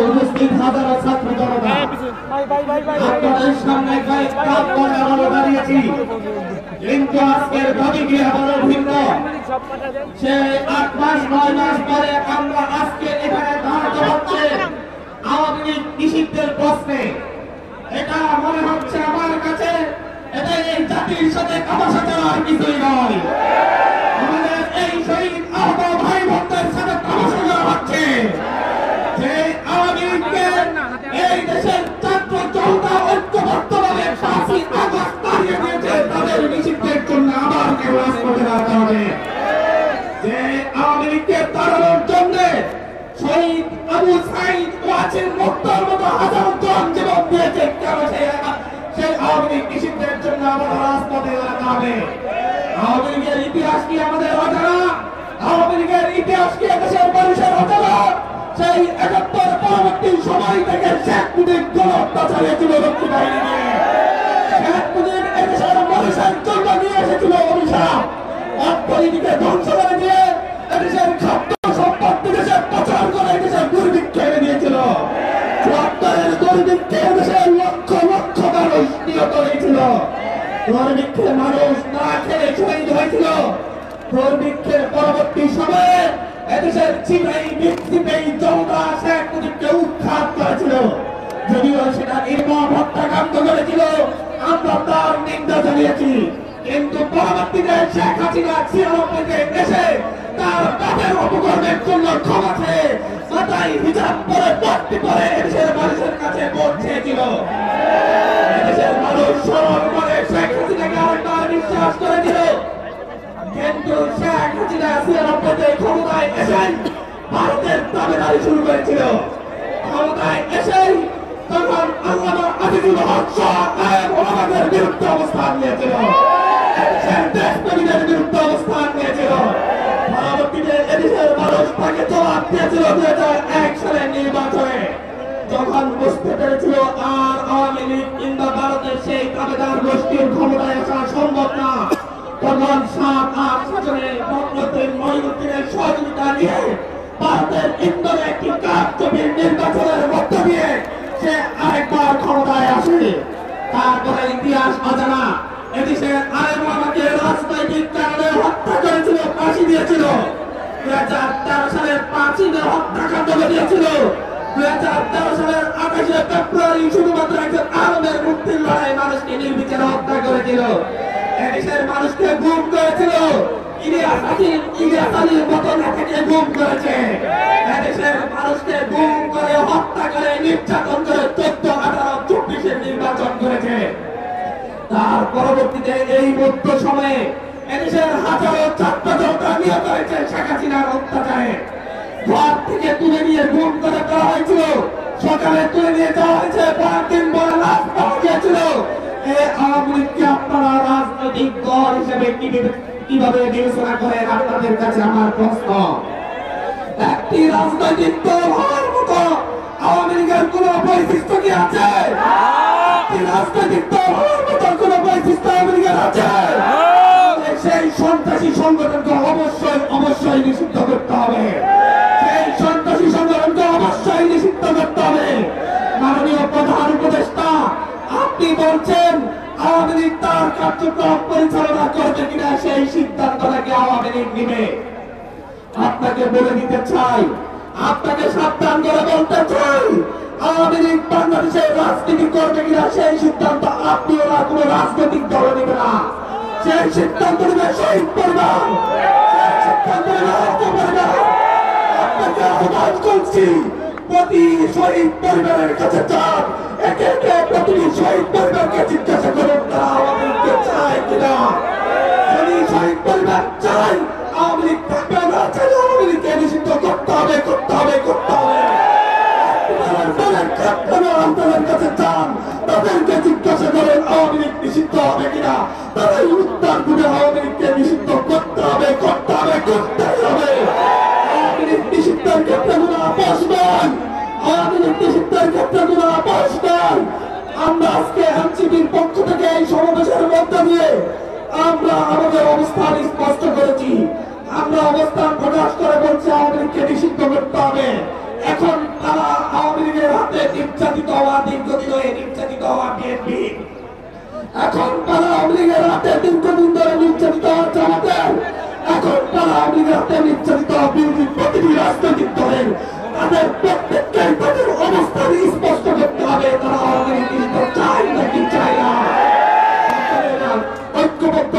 উপস্থিত হাজারো ছাত্র জনতা, আপনাদের সামনে দাঁড়িয়েছি, কিন্তু আজকের দাবি কি আবারও ভিন্ন। সে 8 মাস 9 মাস পরে আমরা আজকে এখানে দাঁড়াতে হচ্ছে আওয়ামী লীগ নিষিদ্ধের প্রশ্নে। এটা মনে হচ্ছে আমার কাছে এটা এই জাতির সাথে কামাশা ছাড়া আর কিছুই নয়। আমাদের এই শহীদ আহত ভাই বোনদের সাথে কামাশা করা হচ্ছে যে আওয়ামী লীগকে এই দেশের ছাত্র জনতা ঐক্যবদ্ধভাবে 5ই আগস্ট তাড়িয়ে দিয়েছে, তাদের নিষিদ্ধের জন্য আবার কেউ রাজপথে দাঁড়াতে হবে। যে আওয়ামী লীগকে তাড়ানোর জন্য শহীদ আবু সাঈদ ওয়াজির মুক্তার মতো হাজার জন জীবন দিয়েছে, কেন সেই আওয়ামী লীগ নিষিদ্ধের জন্য আবার রাজপথে দাঁড়াতে হবে। আওয়ামী লীগের ইতিহাস কি আমাদের অজানা? আওয়ামী লীগের ইতিহাস কি দেশের মানুষের অজানা? সেই ৭১ পরবর্তী সময় থেকে শেখ মুজিব গণহত্যা চালিয়েছিল রক্ষী বাহিনী নিয়ে। শেখ মুজিব এদেশের মানুষের জন্য নিয়ে এসেছিল অভিশাপ, অর্থনীতিকে ধ্বংস করে দিয়ে এদেশের খাদ্য সম্পদ দেশে প্রচার করে এদেশের দুর্ভিক্ষ এনে দিয়েছিল। ৭৪-এর দুর্ভিক্ষে এদেশের লক্ষ লক্ষ মানুষ নিহত হয়েছিল। দুর্ভিক্ষে মানুষ না খেয়ে শহীদ হয়েছিল। দুর্ভিক্ষের পরবর্তী সময়ে এদেশের চিপাই বিক্ষিপেই জনতা শেখ মুজিবকে উৎখাত করেছিল। যদিও সেটা নির্মম হত্যাকাণ্ড করেছিল, আমরা তার নিন্দা জানিয়েছি। কিন্তু পরবর্তীতে শেখ হাসিনা ৯৬-তে এসে তার বাপের অপকর্মের জন্য ক্ষমা চেয়ে মাথায় হিজাব পরে পট্টি পরে এদেশের মানুষের কাছে ভোট চেয়েছিল। এদেশের মানুষ স্মরণ করে শেখ হাসিনাকে আরেকবার বিশ্বাস করেছিল। কিন্তু শেখ হাসিনা ৯৬-তে ক্ষমতায় এসে ভারতের দাবিদারি শুরু করেছিল। ক্ষমতায় এসেই তখন আল্লামা আজিজুল হক ওলামাদের বিরুদ্ধে অবস্থান নিয়েছিল, এদেশের দেশপ্রেমীদের বিরুদ্ধে অবস্থান নিয়েছিল। পরবর্তীতে এদেশের মানুষ তাকে জবাব দিয়েছিল ২০০১ সালের নির্বাচনে, যখন বুঝতে পেরেছিল আর আওয়ামী লীগ কিংবা ভারতের সেই দাবিদার গোষ্ঠীর ক্ষমতায় আসা সম্ভব না। তখন ৭-৮ সালে ফখরুদ্দিন মঈনুদ্দিনের সহযোগিতা নিয়ে ভারতের ইন্দোরে একটি কারচুপির নির্বাচনের মধ্য দিয়ে সে আরেকবার ক্ষমতায় আসে। তারপরে ইতিহাস অজানা। এদেশের আলেম ওলামাকে রাজনৈতিক কারণে হত্যা করেছিল, ফাঁসি দিয়েছিল। ২০১৩ সালের ৫ই মে হত্যাকাণ্ড ঘটিয়েছিল। ২০১৩ সালের ২৮শে ফেব্রুয়ারি শুধুমাত্র একজন আলেমের মুক্তির লড়াই মানুষকে নির্বিচারে হত্যা করেছিল। এদেশের মানুষকে গুম করেছিল, ইলিয়াস আলীর মতো নেতাকে গুম করেছে। এদেশের মানুষকে গুম করে হত্যা করে নির্যাতন করে ১৪-১৮-২৪-এর নির্বাচন করেছে। তার পরবর্তীতে এই মধ্য সময়ে এদেশের হাজারো ছাত্র জনতা নিহত হয়েছে শেখ হাসিনার অত্যাচারে। ঘর থেকে তুলে নিয়ে গুম করে দেওয়া হয়েছিল, সকালে তুলে নিয়ে যাওয়া হয়েছে, পরের দিন বলে লাশ পাওয়া গিয়েছিল। এই আওয়ামী লীগকে আপনারা রাজনৈতিক দল হিসেবে কিভাবে বিবেচনা করেন? আপনাদের কাছে আমার প্রশ্ন। একটি রাজনৈতিক দল হওয়ার মতো আওয়ামী লীগের কোন বৈশিষ্ট্য কি আছে? একটি রাজনৈতিক দল হওয়ার মতো কোন বৈশিষ্ট্য আওয়ামী লীগের আছে? সেই সন্ত্রাসী সংগঠনকে অবশ্যই নিষিদ্ধ করতে হবে। সেই সন্ত্রাসী সংগঠনকে অবশ্যই নিষিদ্ধ করতে হবে। মাননীয় প্রধান উপদেষ্টা, আপনি বলছেন আওয়ামী লীগ তার কার্যক্রম পরিচালনা করবে কিনা সেই সিদ্ধান্তটাকে আওয়ামী লীগ নিবে। আপনাকে বলে দিতে চাই, আপনাকে সাবধান করে বলতে চাই, আওয়ামী লীগ বাংলাদেশের রাজনীতি করবে কিনা সেই সিদ্ধান্ত আপনি ওরা কোন রাজনৈতিক দল নেবে না। সেই সিদ্ধান্ত নেবে শহীদ পরিবার, সেই সিদ্ধান্ত নেবে পরিবার। আপনাকে আহ্বান করছি, প্রতি শহীদ পরিবারের কাছে যান, একে একে প্রতিটি শহীদ পরিবারকে জিজ্ঞাসা করুন তারা আওয়ামী লীগকে চায় কিনা। যদি শহীদ পরিবার চাই, আওয়ামী লীগ থাকবে না, চাইলে আওয়ামী লীগকে নিষিদ্ধ করতে হবে, করতে হবে, করতে হবে। আপনাদের কাছে যান, তাদেরকে জিজ্ঞাসা করেন আওয়ামী লীগ নিষিদ্ধ হবে কিনা। তারাই উত্তর দেবে আওয়ামী লীগকে নিষিদ্ধ করতে হবে, করতে হবে, করতেই হবে। আওয়ামী লীগ নিষিদ্ধের ক্ষেত্রে কোনো আপোষ নয়, আওয়ামী লীগ নিষিদ্ধের ক্ষেত্রে কোনো আপোষ নয়। আমরা আজকে এনসিপির পক্ষ থেকে এই সমাবেশের মধ্য দিয়ে আমরা আমাদের অবস্থান স্পষ্ট করেছি। আমরা অবস্থান প্রকাশ করে বলছি আওয়ামী লীগকে নিষিদ্ধ করতে হবে। এখন তারা আওয়ামী লীগের নির্যাতিত হওয়া দীর্ঘদিন হয়ে নির্যাতিত হওয়া বিএনপি, এখন তারা আওয়ামী লীগের হাতে দীর্ঘদিন ধরে নির্যাতিত হওয়া জামাতের, এখন তারা আওয়ামী লীগের হাতে নির্যাতিত বিরোধী প্রতিটি রাজনৈতিক দলের, তাদের প্রত্যেককে তাদের অবস্থান স্পষ্ট করতে হবে। তারা আওয়ামী লীগ চায় নাকি চায় না, ঐক্যবদ্ধ